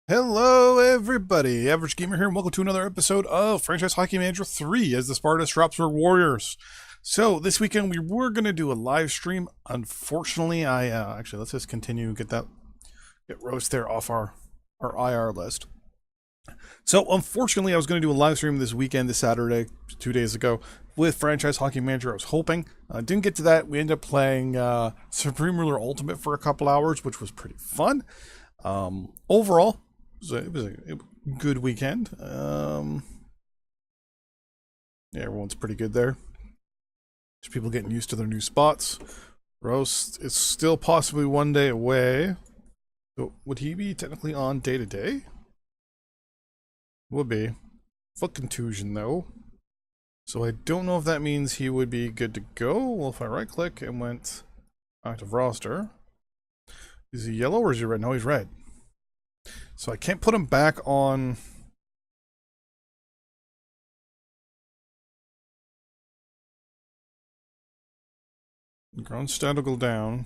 Hello, everybody. Average Gamer here, and welcome to another episode of Franchise Hockey Manager 3 as the Sparta Sarpsborg Warriors. So, this weekend we were going to do a live stream. Unfortunately, actually, let's just continue and get Roast there off our IR list. So, unfortunately, I was going to do a live stream this weekend, this Saturday, 2 days ago, with Franchise Hockey Manager. I was hoping. Didn't get to that. We ended up playing Supreme Ruler Ultimate for a couple hours, which was pretty fun. Overall, it was a good weekend. Yeah, everyone's pretty good there. There's people getting used to their new spots. Roast is still possibly 1 day away. So would he be technically on day to day? Would be. Foot contusion though. So I don't know if that means he would be good to go. Well, if I right click and went active roster. Is he yellow or is he red? No, he's red. So I can't put him back on. Ground stat will go down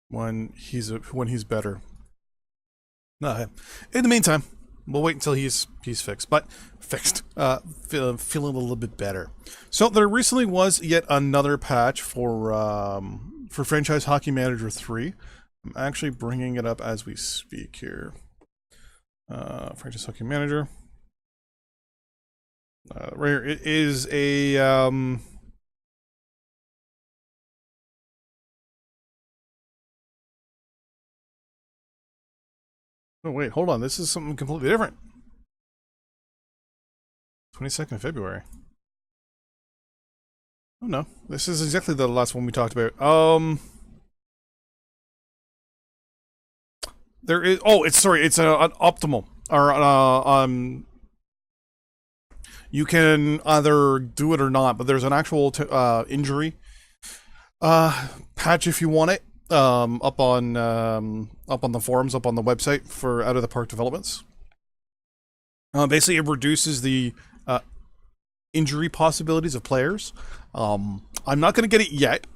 when he's better. No, in the meantime, we'll wait until he's fixed. But fixed, feeling a little bit better. So there recently was yet another patch for Franchise Hockey Manager 3. I'm actually bringing it up as we speak here. Franchise Hockey Manager. Right here, it is a oh wait, hold on. This is something completely different. 22nd of February. Oh no, this is exactly the last one we talked about. There is. Oh, it's sorry. It's an optimal or You can either do it or not, but there's an actual injury patch if you want it. Up on the forums, up on the website for Out of the Park Developments. Basically, it reduces the injury possibilities of players. I'm not going to get it yet,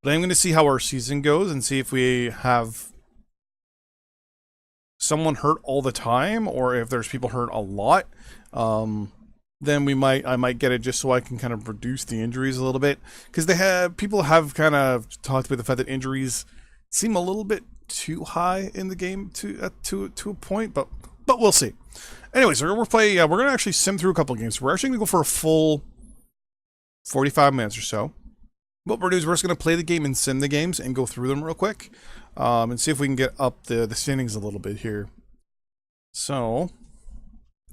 but I'm going to see how our season goes and see if we have someone hurt all the time or if there's people hurt a lot. Then I might get it just so I can kind of reduce the injuries a little bit, because people have kind of talked about the fact that injuries seem a little bit too high in the game to a point, but we'll see. Anyways, we're gonna actually sim through a couple of games. We're actually gonna go for a full 45 minutes or so. What we're doing is we're just gonna play the game and sim the games and go through them real quick, and see if we can get up the standings a little bit here. So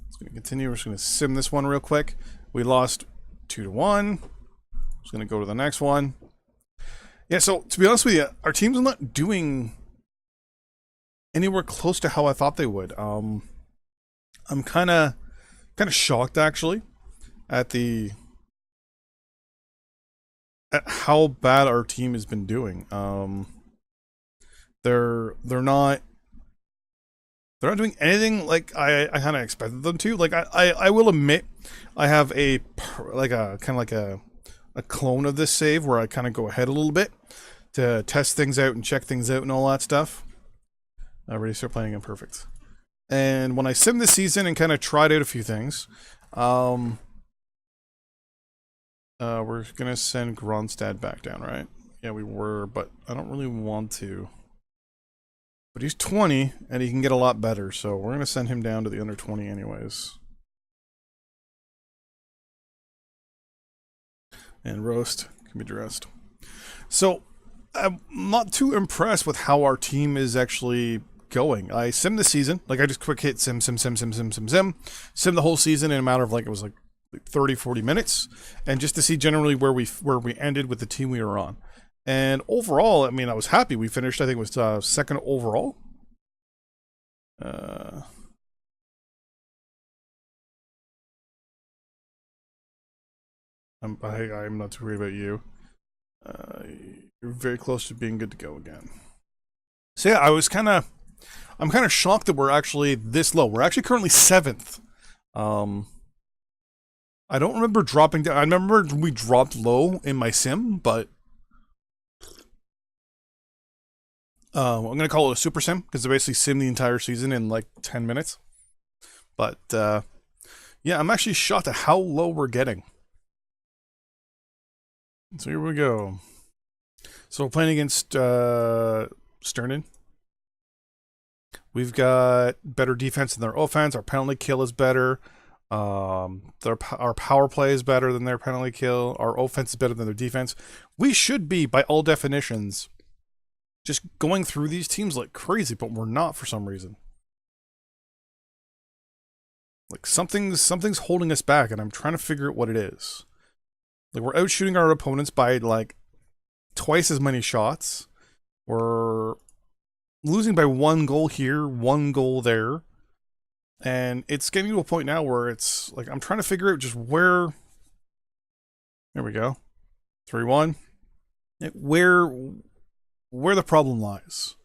let's gonna continue. We're just gonna sim this one real quick. We lost 2-1. Just gonna go to the next one. Yeah, so to be honest with you, our team's not doing anywhere close to how I thought they would. I'm kind of shocked actually at how bad our team has been doing. They're not doing anything like I kind of expected them to. Like I will admit, I have a clone of this save where I kind of go ahead a little bit to test things out and check things out and all that stuff. I already start playing imperfect. And when I sim this season and kind of tried out a few things, we're gonna send Gronstad back down, right? Yeah, we were, but I don't really want to. But he's 20, and he can get a lot better, so we're gonna send him down to the under 20 anyways. And Roast can be dressed. So, I'm not too impressed with how our team is actually going. I sim the season, like I just quick hit sim the whole season in a matter of like 30-40 minutes, and just to see generally where we ended with the team we were on. And overall, I mean, I was happy. We finished, I think it was second overall. I'm not too worried about you. You're very close to being good to go again. So yeah, I'm kind of shocked that we're actually this low. We're actually currently 7th. I don't remember dropping down. I remember we dropped low in my sim, but I'm gonna call it a super sim because they basically sim the entire season in like 10 minutes. But yeah, I'm actually shocked at how low we're getting. So here we go. So we're playing against Sternen. We've got better defense than their offense. Our penalty kill is better. Our power play is better than their penalty kill. Our offense is better than their defense. We should be, by all definitions, just going through these teams like crazy, but we're not for some reason. Like something's holding us back, and I'm trying to figure out what it is. Like we're out shooting our opponents by like twice as many shots. We're losing by 1 goal here, 1 goal there. And it's getting to a point now where it's like I'm trying to figure out just where. There we go. 3-1. Where the problem lies.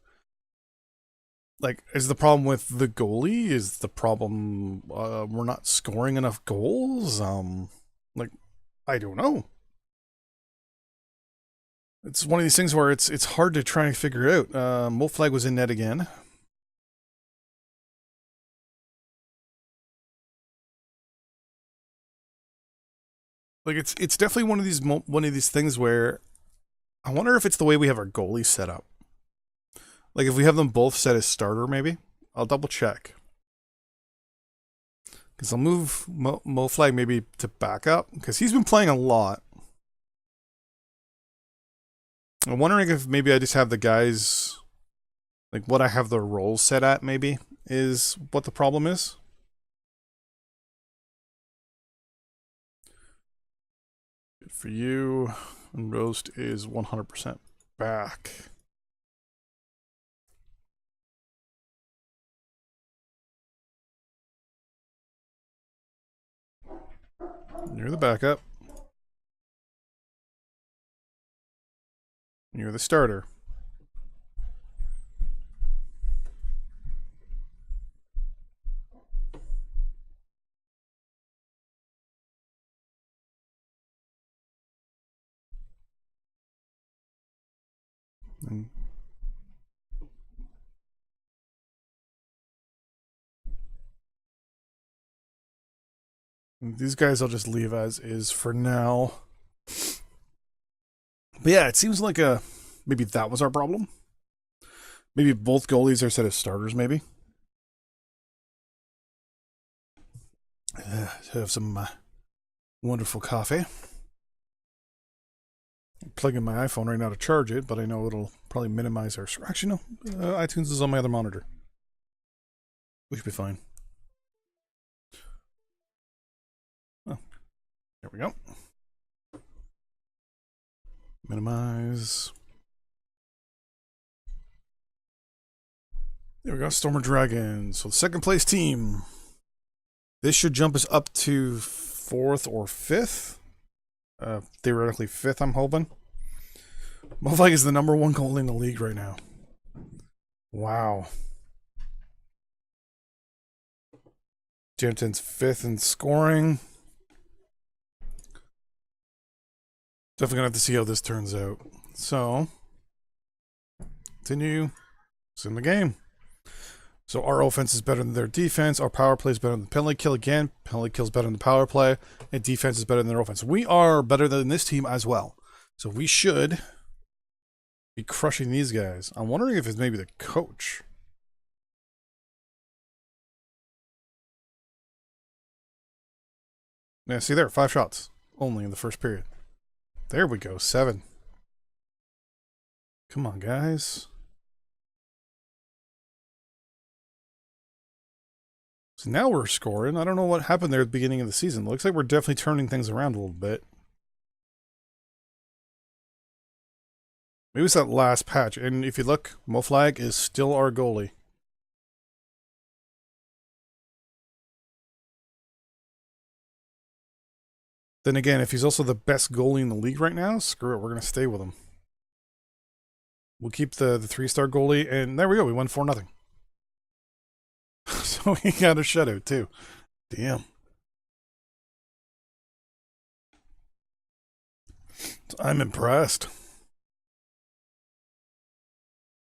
Like, is the problem with the goalie? Is the problem we're not scoring enough goals? Like, I don't know. It's one of these things where it's hard to try and figure out. Moflag was in net again. Like it's definitely one of these things where I wonder if it's the way we have our goalies set up. Like if we have them both set as starter, maybe I'll double check. Because I'll move Moflag maybe to backup because he's been playing a lot. I'm wondering if maybe I just have the guys, like what I have their roles set at maybe is what the problem is. Good for you. And Roast is 100% back. You're the backup. You're the starter. And these guys I'll just leave as is for now. But yeah, it seems like maybe that was our problem. Maybe both goalies are set as starters, maybe. Have some wonderful coffee. I'm plugging my iPhone right now to charge it, but I know it'll probably minimize our... Actually, no. iTunes is on my other monitor. We should be fine. Oh, there we go. Minimize. There we go, Stormer Dragons. So the second place team. This should jump us up to 4th or 5th. Theoretically 5th, I'm hoping. Moflag is the #1 goalie in the league right now. Wow. Jensen's 5th in scoring. Definitely gonna have to see how this turns out. So, continue. It's in the game. So our offense is better than their defense. Our power play is better than the penalty kill again. Penalty kill is better than the power play. And defense is better than their offense. We are better than this team as well. So we should be crushing these guys. I'm wondering if it's maybe the coach. Yeah, see there, 5 shots only in the first period. There we go, 7. Come on, guys. So now we're scoring. I don't know what happened there at the beginning of the season. It looks like we're definitely turning things around a little bit. Maybe it's that last patch. And if you look, Moflag is still our goalie. Then again, if he's also the best goalie in the league right now, screw it, we're going to stay with him. We'll keep the 3-star goalie, and there we go, we won 4-0. So he got a shutout too. Damn. So I'm impressed.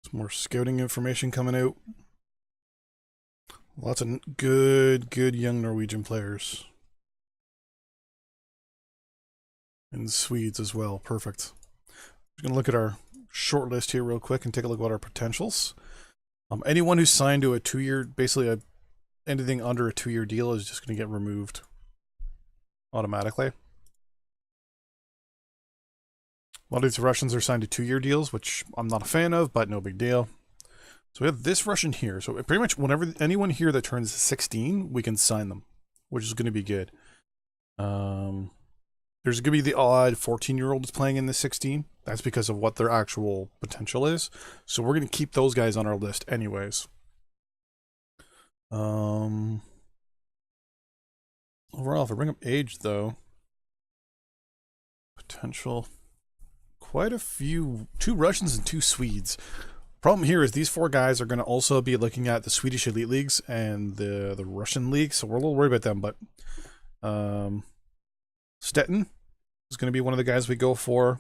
Some more scouting information coming out. Lots of good young Norwegian players. And Swedes as well. Perfect. Just going to look at our short list here real quick and take a look at our potentials. Anyone who's signed to a 2-year, basically anything under a 2-year deal is just going to get removed automatically. A lot of these Russians are signed to 2-year deals, which I'm not a fan of, but no big deal. So we have this Russian here. So pretty much whenever anyone here that turns 16, we can sign them, which is going to be good. There's going to be the odd 14-year-old that's playing in the 16. That's because of what their actual potential is. So we're going to keep those guys on our list anyways. Overall, if I bring up age, though, potential, quite a few, 2 Russians and 2 Swedes. Problem here is these 4 guys are going to also be looking at the Swedish Elite Leagues and the Russian League, so we're a little worried about them, but Stettin is going to be one of the guys we go for.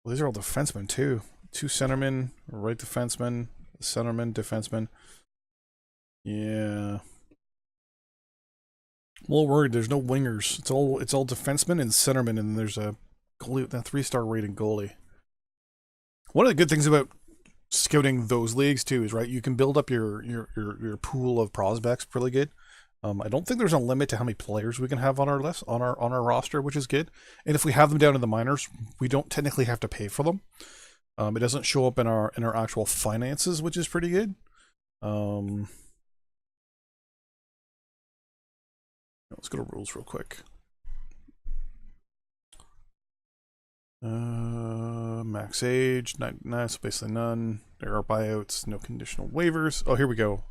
Well, these are all defensemen, too. 2 centermen, right defenseman, centerman, defenseman. Yeah. I'm a little worried. There's no wingers. It's all defensemen and centermen, and there's a goalie, a 3-star rated goalie. One of the good things about scouting those leagues too is, right, you can build up your pool of prospects pretty good. I don't think there's a limit to how many players we can have on our list, on our roster, which is good. And if we have them down in the minors, we don't technically have to pay for them. It doesn't show up in our actual finances, which is pretty good. Let's go to rules real quick. Max age, so basically none. There are buyouts, no conditional waivers. Oh, here we go.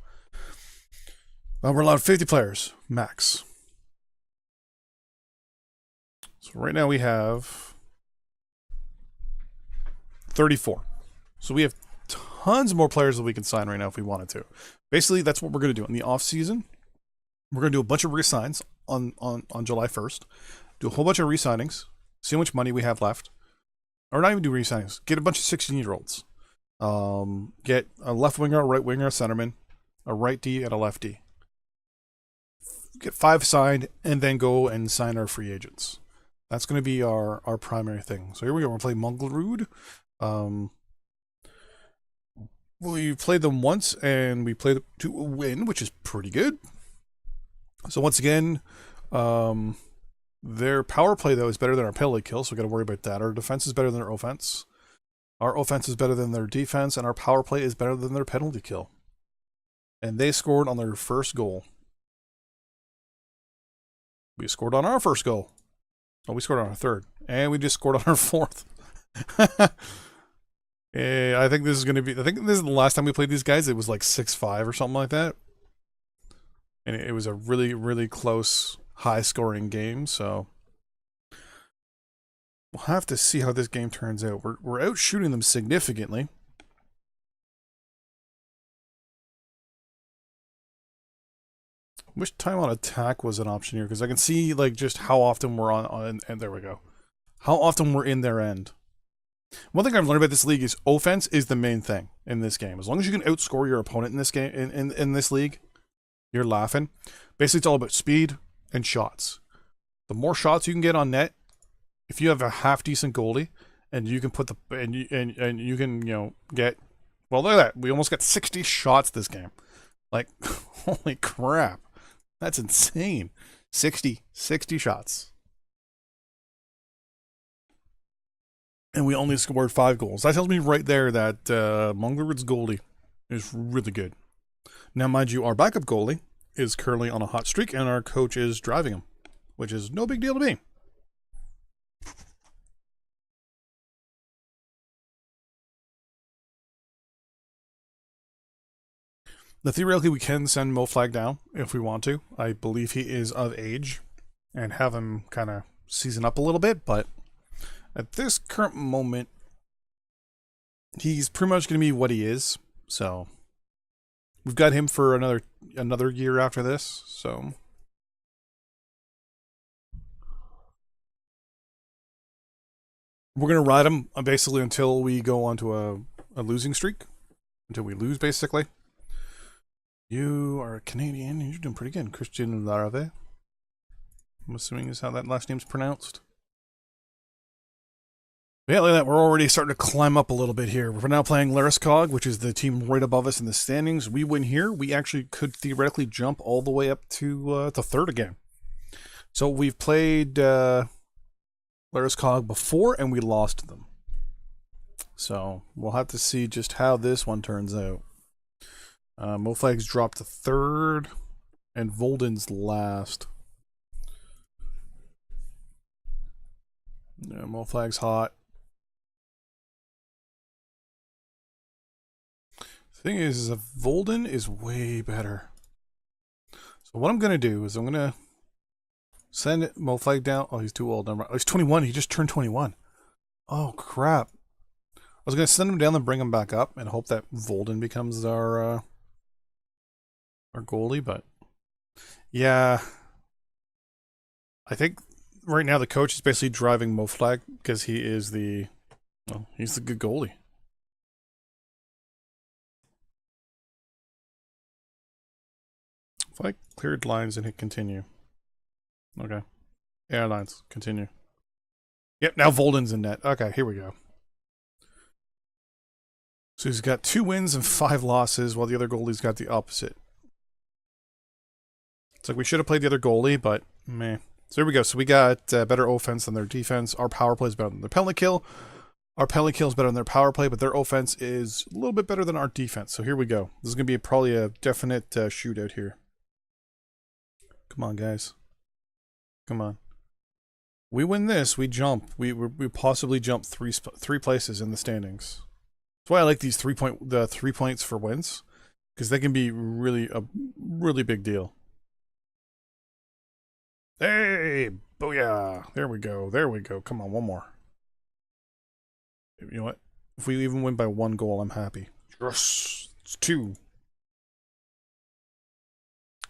We're allowed 50 players, max. So right now we have 34. So we have tons more players that we can sign right now if we wanted to. Basically, that's what we're going to do in the off season. We're going to do a bunch of re-signs on July 1st. Do a whole bunch of re-signings. See how much money we have left. Or not even do re-signings. Get a bunch of 16-year-olds. Get a left winger, a right winger, a centerman, a right D, and a left D. Get 5 signed, and then go and sign our free agents. That's going to be our primary thing. So here we go. We're going to play Monglerud. We played them once, and we played them to a win, which is pretty good. So once again, their power play, though, is better than our penalty kill, so we got to worry about that. Our defense is better than their offense. Our offense is better than their defense, and our power play is better than their penalty kill. And they scored on their first goal. We scored on our first goal. Oh, we scored on our third. And we just scored on our fourth. I think this is going to be... I think this is the last time we played these guys. It was like 6-5 or something like that. And it was a really, really close, high-scoring game, so... We'll have to see how this game turns out. We're out-shooting them significantly. Which time on attack was an option here? Because I can see, like, just how often we're on and there we go. How often we're in their end. One thing I've learned about this league is offense is the main thing in this game. As long as you can outscore your opponent in this game, in this league, you're laughing. Basically, it's all about speed and shots. The more shots you can get on net, if you have a half-decent goalie, and you can put the... And you can, you know, get... Well, look at that. We almost got 60 shots this game. Like, holy crap. That's insane. 60 shots. And we only scored 5 goals. That tells me right there that Monglerud's goalie is really good. Now, mind you, our backup goalie is currently on a hot streak, and our coach is driving him, which is no big deal to me. Now, theoretically, we can send Mo Flag down if we want to. I believe he is of age and have him kind of season up a little bit, but at this current moment, he's pretty much going to be what he is. So we've got him for another year after this. So we're going to ride him basically until we go onto a losing streak until we lose, basically. You are a Canadian. You're doing pretty good. Christian Larave, I'm assuming is how that last name's pronounced. Yeah, look at that. We're already starting to climb up a little bit here. We're now playing Lareskog, which is the team right above us in the standings. We win here. We actually could theoretically jump all the way up to third again. So we've played Lareskog before, and we lost them. So we'll have to see just how this one turns out. Moflag's dropped to third, and Volden's last. Yeah, Moflag's hot. The thing is that Volden is way better. So what I'm going to do is I'm going to send Moflag down. Oh, he's too old. Oh, he's 21. He just turned 21. Oh, crap. I was going to send him down and bring him back up and hope that Volden becomes our goalie, but yeah. I think right now the coach is basically driving Moflag because he is he's the good goalie. If I cleared lines and hit continue. Okay. Airlines, continue. Yep, now Volden's in net. Okay, here we go. So he's got 2 wins and 5 losses, while the other goalie's got the opposite. It's like we should have played the other goalie, but meh. So here we go. So we got better offense than their defense. Our power play is better than their penalty kill. Our penalty kill is better than their power play, but their offense is a little bit better than our defense. So here we go. This is going to be probably a definite shootout here. Come on, guys. Come on. We win this, we jump. We possibly jump three places in the standings. That's why I like these 3 points for wins, because they can be really a really big deal. Hey, booyah! There we go. There we go. Come on, one more. You know what? If we even win by 1 goal, I'm happy. Yes, it's 2.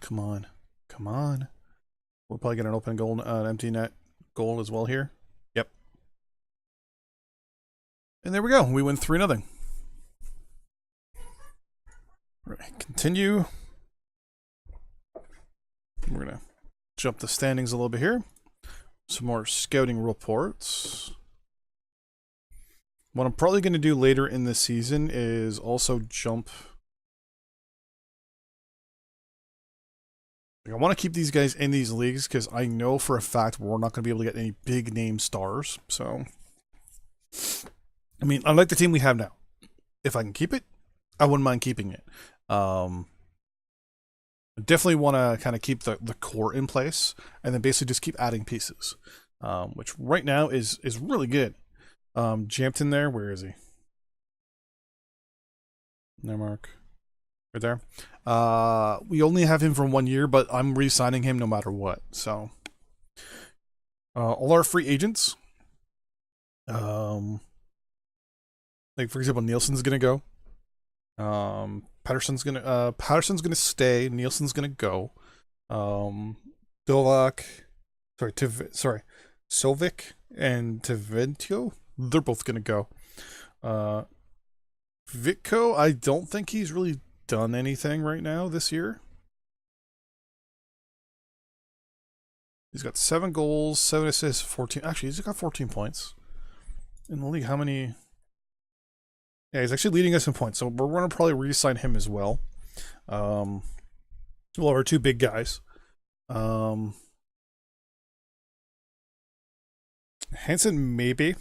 Come on. Come on. We'll probably get an open goal, an empty net goal as well here. Yep. And there we go. We win 3-0. Right, continue. We're going to jump the standings a little bit here. Some more scouting reports. What I'm probably going to do later in the season is also jump. I want to keep these guys in these leagues because I know for a fact we're not going to be able to get any big name stars. So, I mean, I like the team we have now. If I can keep it, I wouldn't mind keeping it. I definitely want to kind of keep the core in place and then basically just keep adding pieces, which right now is really good. Jampton there, where is he? There, Mark. Right there. We only have him for 1 year, but I'm re-signing him no matter what. So, all our free agents, like for example, Nielsen's gonna go. Patterson's gonna stay. Nielsen's gonna go. Dovak, Sovic and Teventio, they're both gonna go. Vitko, I don't think he's really done anything right now this year. He's got 7 goals, 7 assists, 14. Actually, he's got 14 points in the league. How many? Yeah, he's actually leading us in points, so we're going to probably re-sign him as well. Well, our 2 big guys. Hansen, maybe.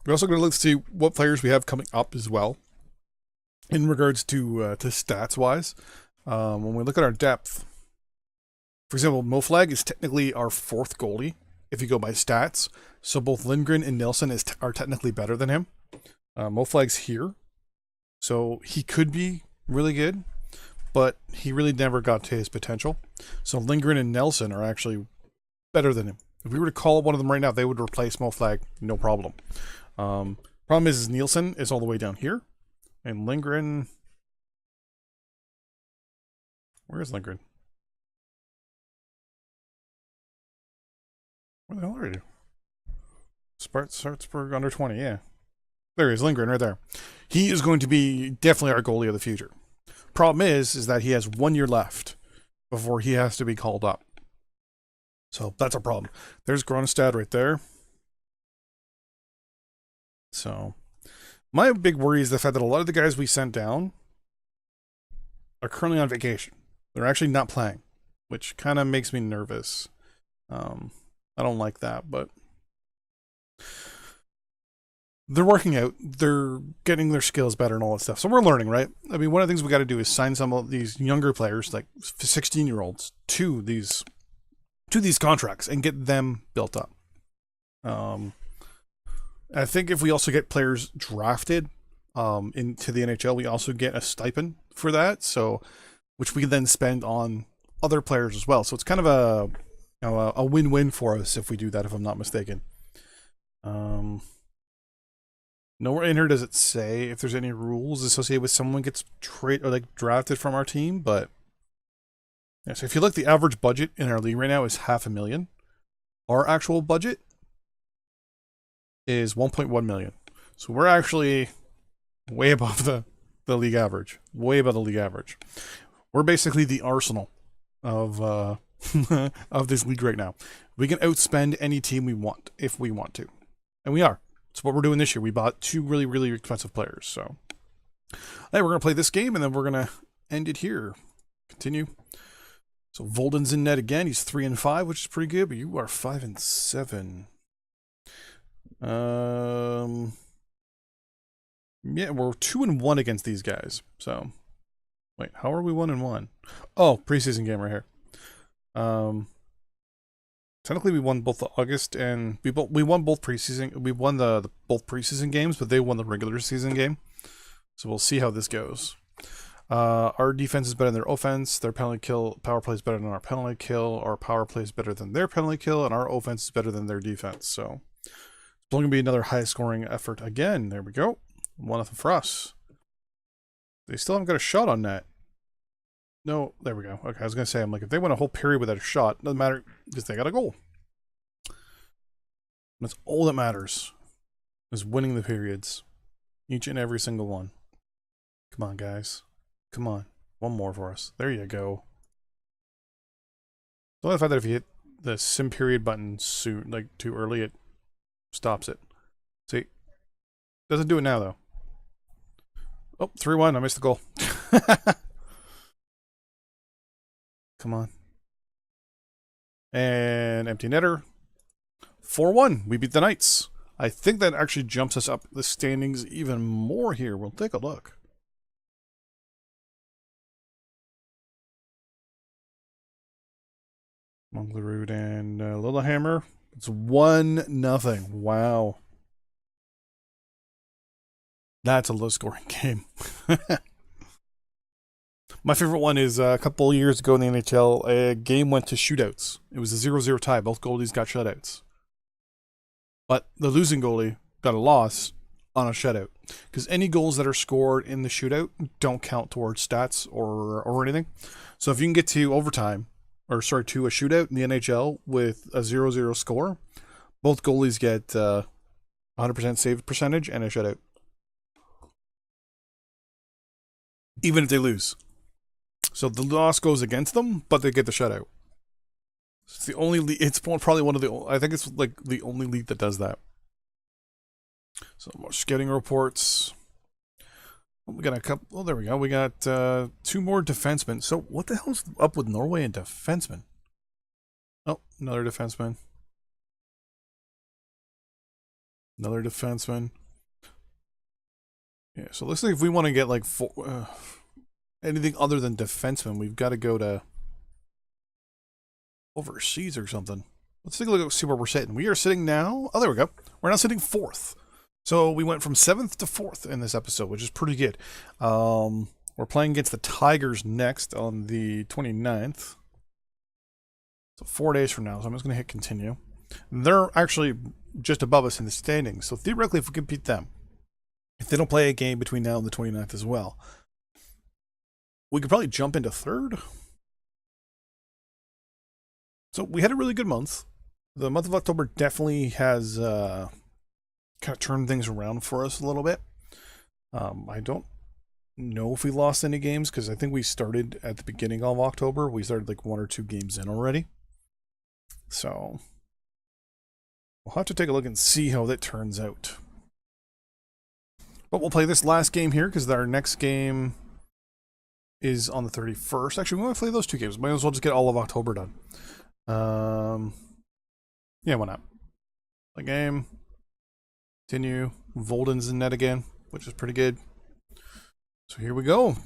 We're also going to look to see what players we have coming up as well, in regards to stats wise. When we look at our depth, for example, Moflag is technically our 4th goalie if you go by stats. So both Lindgren and Nilsson are technically better than him. Moflag's here, so he could be really good, but he really never got to his potential. So Lindgren and Nelson are actually better than him. If we were to call one of them right now, they would replace Moflag, no problem. Problem is Nielsen is all the way down here, and Lindgren. Where is Lindgren? Where the hell are you? Sparta Sarpsborg under 20, yeah. There he is, lingering right there. He is going to be definitely our goalie of the future. Problem is that he has 1 year left before he has to be called up. So that's a problem. There's Gronestad right there. So my big worry is the fact that a lot of the guys we sent down are currently on vacation. They're actually not playing, which kind of makes me nervous. I don't like that, but they're working out. They're getting their skills better and all that stuff. So we're learning, right? I mean, one of the things we got to do is sign some of these younger players, like 16-year-olds, to these contracts and get them built up. I think if we also get players drafted into the NHL, we also get a stipend for that. So, which we then spend on other players as well. So it's kind of a win-win for us if we do that, if I'm not mistaken. Nowhere in here does it say if there's any rules associated with someone gets drafted from our team, but yeah, so if you look, the average budget in our league right now is $500,000. Our actual budget is 1.1 million. So we're actually way above the league average. Way above the league average. We're basically the Arsenal of of this league right now. We can outspend any team we want if we want to. And we are. That's what we're doing this year. We bought 2 really, really expensive players. So hey, we're gonna play this game and then we're gonna end it here. Continue. So Volden's in net again. He's 3-5, which is pretty good, but you are 5-7. Yeah, we're 2-1 against these guys. So wait, how are we 1-1? Oh, preseason game right here. Technically we won both the August and we won both preseason. We won the both preseason games, but they won the regular season game. So we'll see how this goes. Our defense is better than their offense. Their power play is better than our penalty kill. Our power play is better than their penalty kill, and our offense is better than their defense. So it's going to be another high scoring effort again. There we go. 1-0 for us. They still haven't got a shot on net. No, there we go. Okay, I was going to say, I'm like, if they win a whole period without a shot, doesn't matter because they got a goal. That's all that matters, is winning the periods. Each and every single one. Come on, guys. Come on. One more for us. There you go. The only fact that if you hit the sim period button soon, like too early, it stops it. See? Doesn't do it now, though. Oh, 3-1. I missed the goal. Come on. And empty netter. 4-1. We beat the Knights. I think that actually jumps us up the standings even more here. We'll take a look. Monglerud and Lillehammer. It's 1-0. Wow. That's a low-scoring game. My favorite one is a couple years ago in the NHL, a game went to shootouts. It was a 0-0 tie. Both goalies got shutouts. But the losing goalie got a loss on a shutout. Because any goals that are scored in the shootout don't count towards stats or anything. So if you can get to overtime, or sorry, to a shootout in the NHL with a 0-0 score, both goalies get 100% save percentage and a shutout. Even if they lose. So the loss goes against them, but they get the shutout. It's the only league, it's probably one of the, I think it's like the only league that does that. So more scouting reports. We got a couple, oh, there we go. We got 2 more defensemen. So what the hell's up with Norway and defensemen? Oh, another defenseman. Another defenseman. Yeah, so it looks like if we want to get like anything other than defensemen, we've got to go to overseas or something. Let's take a look and see where we're sitting. We are sitting now. Oh, there we go. We're now sitting 4th. So we went from 7th to 4th in this episode, which is pretty good. We're playing against the Tigers next on the 29th. So 4 days from now. So I'm just going to hit continue. They're actually just above us in the standings. So theoretically, if we can beat them, if they don't play a game between now and the 29th as well, we could probably jump into 3rd. So we had a really good month. The month of October definitely has kind of turned things around for us a little bit. I don't know if we lost any games because I think we started at the beginning of October. We started like 1 or 2 games in already. So we'll have to take a look and see how that turns out. But we'll play this last game here because our next game is on the 31st. Actually, we want to play those 2 games. Might as well just get all of October done. Yeah, why not? Play game. Continue. Volden's in net again, which is pretty good. So here we go.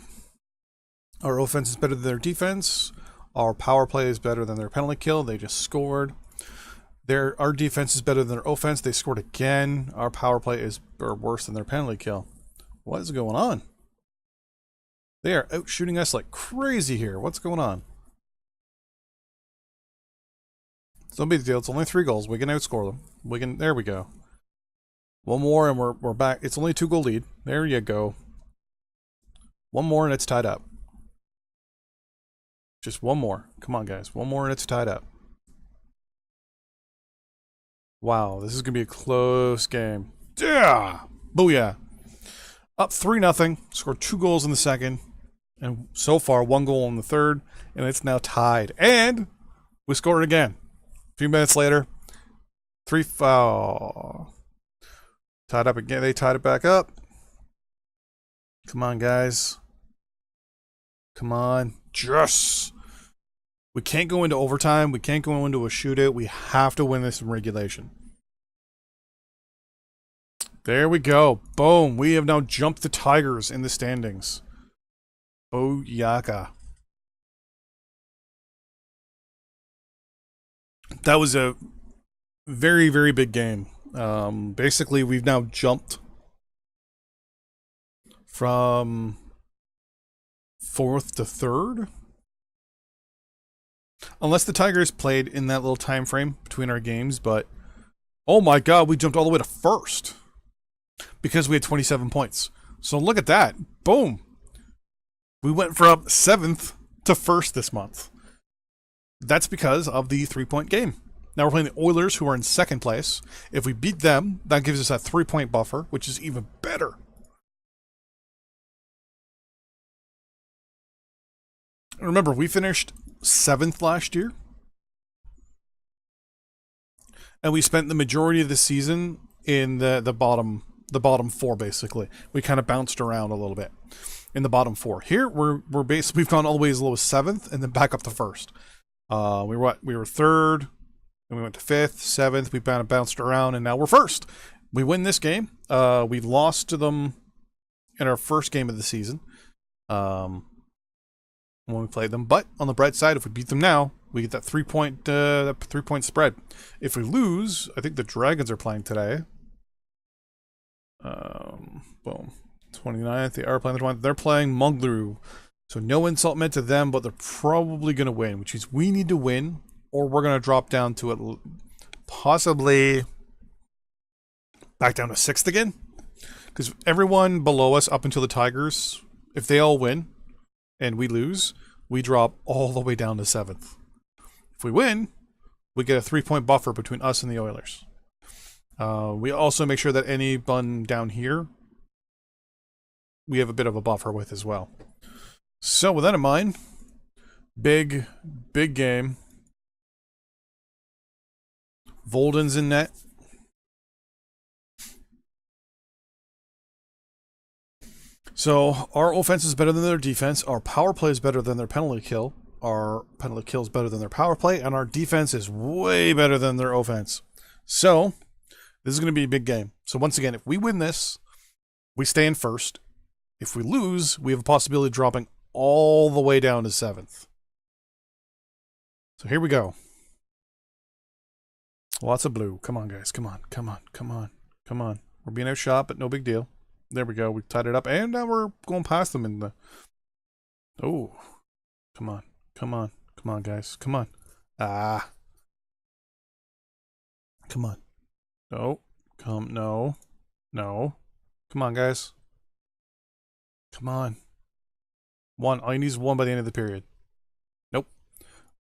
Our offense is better than their defense. Our power play is better than their penalty kill. They just scored. Our defense is better than their offense. They scored again. Our power play is worse than their penalty kill. What is going on? They are out shooting us like crazy here. What's going on? It's no big deal. It's only 3 goals. We can outscore them. We can. There we go. One more and we're back. It's only a 2-goal lead. There you go. One more and it's tied up. Just one more. Come on, guys. One more and it's tied up. Wow, this is going to be a close game. Yeah! Booyah! Up 3-0. Scored 2 goals in the second. And so far, 1 goal in the third. And it's now tied. And we scored again. A few minutes later. 3 foul. Tied up again. They tied it back up. Come on, guys. Come on. Just. We can't go into overtime. We can't go into a shootout. We have to win this in regulation. There we go. Boom. We have now jumped the Tigers in the standings. Booyaka. That was a very, very big game. Basically, we've now jumped from 4th to 3rd. Unless the Tigers played in that little time frame between our games, but oh my god, we jumped all the way to 1st because we had 27 points. So look at that. Boom. We went from 7th to 1st this month. That's because of the 3-point game. Now we're playing the Oilers, who are in 2nd place. If we beat them, that gives us a 3-point buffer, which is even better. Remember, we finished 7th last year. And we spent the majority of the season in the bottom 4, basically. We kind of bounced around a little bit in the bottom 4. Here, we've gone all the way as low as 7th and then back up to 1st. We were 3rd, and we went to 5th, 7th. We kind of bounced around, and now we're 1st. We win this game. We lost to them in our first game of the season when we played them. But on the bright side, if we beat them now, we get that 3-point spread. If we lose, I think the Dragons are playing today. Boom. 29th. They are playing the 20th. They're playing Munglu. So no insult meant to them, but they're probably going to win, which is we need to win, or we're going to drop down to it, possibly back down to 6th again. Because everyone below us, up until the Tigers, if they all win and we lose, we drop all the way down to 7th. If we win, we get a 3-point buffer between us and the Oilers. We also make sure that anyone down here, we have a bit of a buffer with as well. So with that in mind, big game. Volden's in net. So our offense is better than their defense. Our power play is better than their penalty kill. Our penalty kill is better than their power play. And our defense is way better than their offense. So this is going to be a big game. So once again, if we win this, we stay in 1st. If we lose, we have a possibility of dropping all the way down to 7th. So here we go. Lots of blue. Come on, guys. Come on. Come on. Come on. Come on. We're being outshot, but no big deal. There we go. We tied it up, and now we're going past them in the... Oh. Come on. Come on. Come on, guys. Come on. Ah. Come on. No. No. No. Come on, guys. Come on. 1. All you need is 1 by the end of the period. Nope.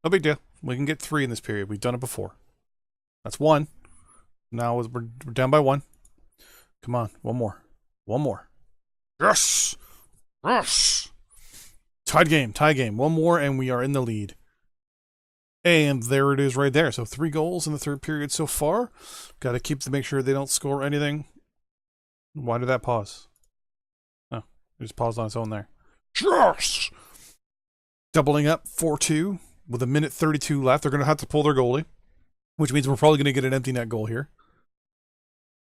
No big deal. We can get 3 in this period. We've done it before. That's 1. Now we're down by 1. Come on, one more. One more. Yes! Yes! Tied game, tie game. One more and we are in the lead. And there it is right there. So 3 goals in the third period so far. Got to keep to make sure they don't score anything. Why did that pause? Oh, it just paused on its own there. Yes! Doubling up 4-2 with 1:32 left. They're going to have to pull their goalie, which means we're probably going to get an empty net goal here.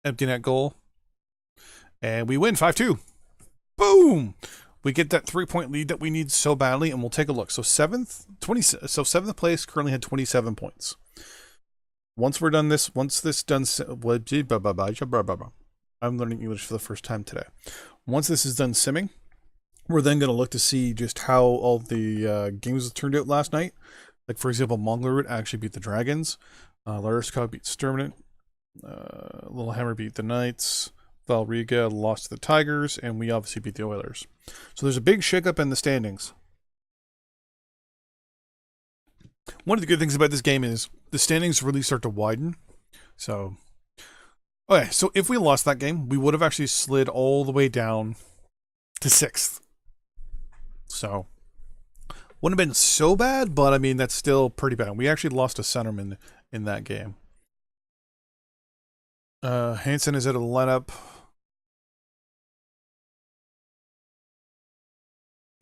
Empty net goal. And we win 5-2. Boom! We get that 3-point lead that we need so badly, and we'll take a look. So seventh place currently had 27 points. Once we're done this, I'm learning English for the first time today. Once this is done simming, we're then going to look to see just how all the games turned out last night. Like, for example, Monglerud actually beat the Dragons. Larskog beat Sturminant. Littlehammer beat the Knights. Valriga lost to the Tigers, and we obviously beat the Oilers. So there's a big shakeup in the standings. One of the good things about this game is the standings really start to widen. So, okay, so if we lost that game, we would have actually slid all the way down to 6th. So, wouldn't have been so bad, but I mean, that's still pretty bad. We actually lost a centerman in that game. Hansen is at a lineup.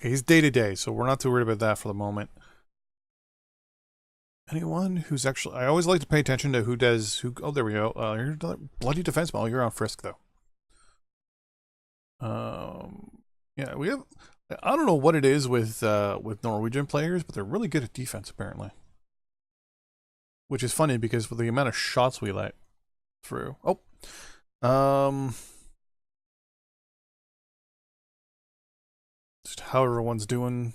Okay, he's day-to-day, so we're not too worried about that for the moment. Anyone who's actually... I always like to pay attention to who does... Oh, there we go. Here's another bloody defenseman. Oh, you're on Frisk, though. Yeah, we have... I don't know what it is with Norwegian players, but they're really good at defense, apparently. Which is funny, because with the amount of shots we let through... Oh! Just how everyone's doing.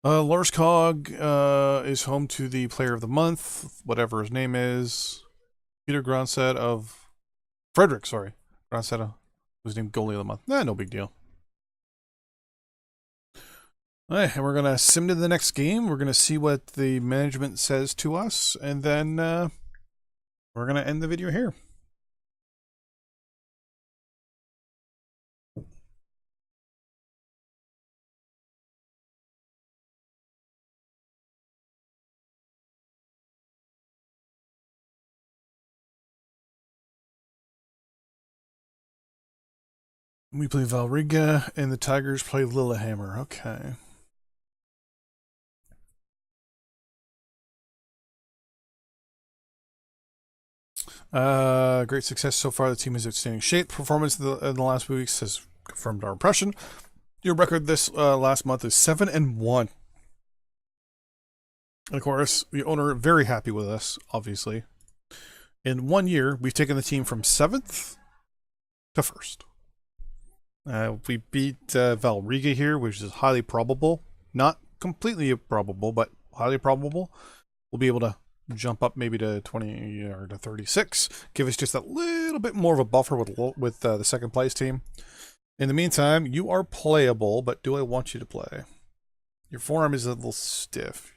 Larskog is home to the player of the month, whatever his name is. Peter Gronstedt of... Frederick, sorry. Gronstedt was named goalie of the month. Nah, no big deal. Alright, and we're going to sim to the next game. We're going to see what the management says to us, and then we're going to end the video here. We play Valriga, and the Tigers play Lillehammer. Okay. Great success so far. The team is outstanding shape. Performance in the last weeks has confirmed our impression. Your record this last month is 7-1. And of course, the owner very happy with us, obviously. In 1 year, we've taken the team from 7th to 1st. We beat Valriga here, which is highly probable. Not completely probable, but highly probable. We'll be able to jump up maybe to 20 or to 36. Give us just a little bit more of a buffer with the second place team. In the meantime, you are playable, but do I want you to play? Your forearm is a little stiff.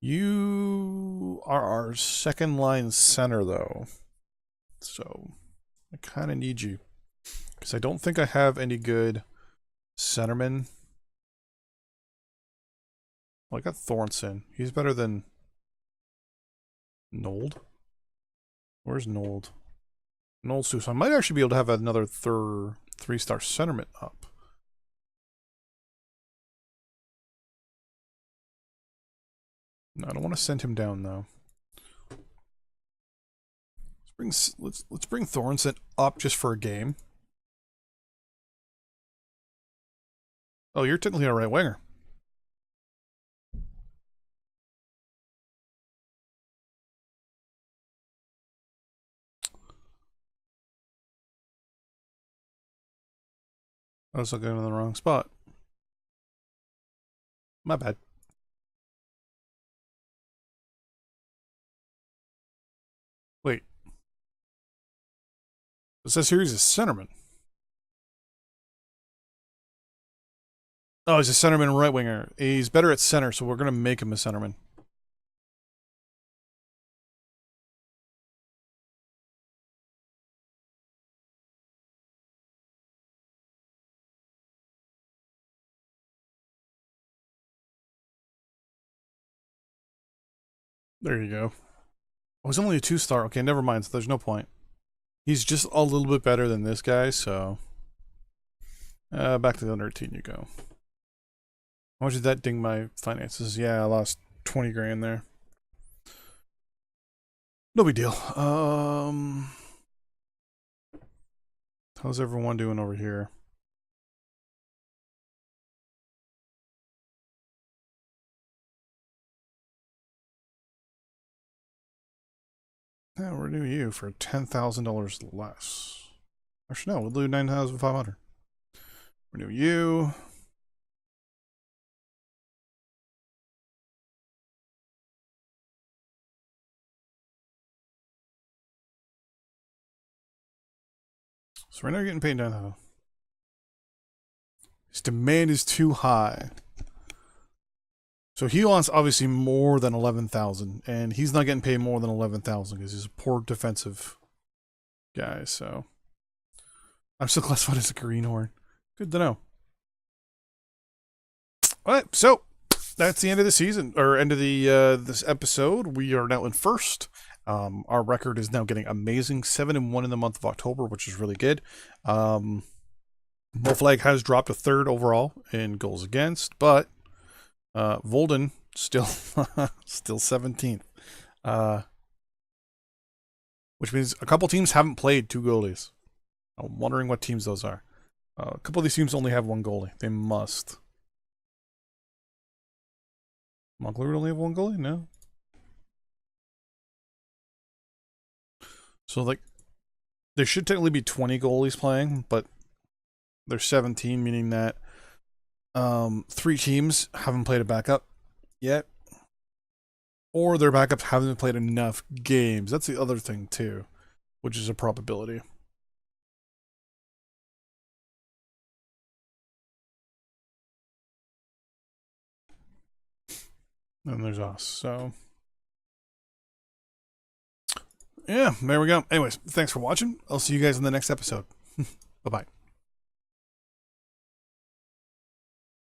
You are our second line center, though. So I kind of need you. Because I don't think I have any good centermen. Well, I got Thornton. He's better than Nold. Where's Nold? Nold's too. So I might actually be able to have another 3-star centerman up. No, I don't want to send him down though. Let's bring Thornton up just for a game. Oh, you're technically a right winger. I was looking in the wrong spot. My bad. Wait. It says here he's a centerman. Oh, he's a centerman and right winger. He's better at center, so we're going to make him a centerman. There you go. Oh, he's only a 2-star. Okay, never mind. So there's no point. He's just a little bit better than this guy, so... back to the under 18 you go. How much did that ding my finances? Yeah, I lost 20 grand there. No big deal. How's everyone doing over here? Yeah, we'll renew you for $10,000 less. Actually, no, we'll do 9,500. Renew you. So right now you're getting paid 9,000. His demand is too high. So he wants obviously more than 11,000, and he's not getting paid more than 11,000 because he's a poor defensive guy. So I'm still classified as a greenhorn. Good to know. All right, so that's the end of the season, or end of the this episode. We are now in first. Our record is now getting amazing, 7-1 in the month of October, which is really good. Bullflag has dropped a third overall in goals against, but Volden still still 17th, which means a couple teams haven't played 2 goalies. I'm wondering what teams those are. A couple of these teams only have 1 goalie. They must. Montclair would only have 1 goalie? No. So, like, there should technically be 20 goalies playing, but there's 17, meaning that 3 teams haven't played a backup yet. Or their backups haven't played enough games. That's the other thing, too, which is a probability. And there's us, so... yeah, there we go. Anyways, thanks for watching. I'll see you guys in the next episode. Bye-bye.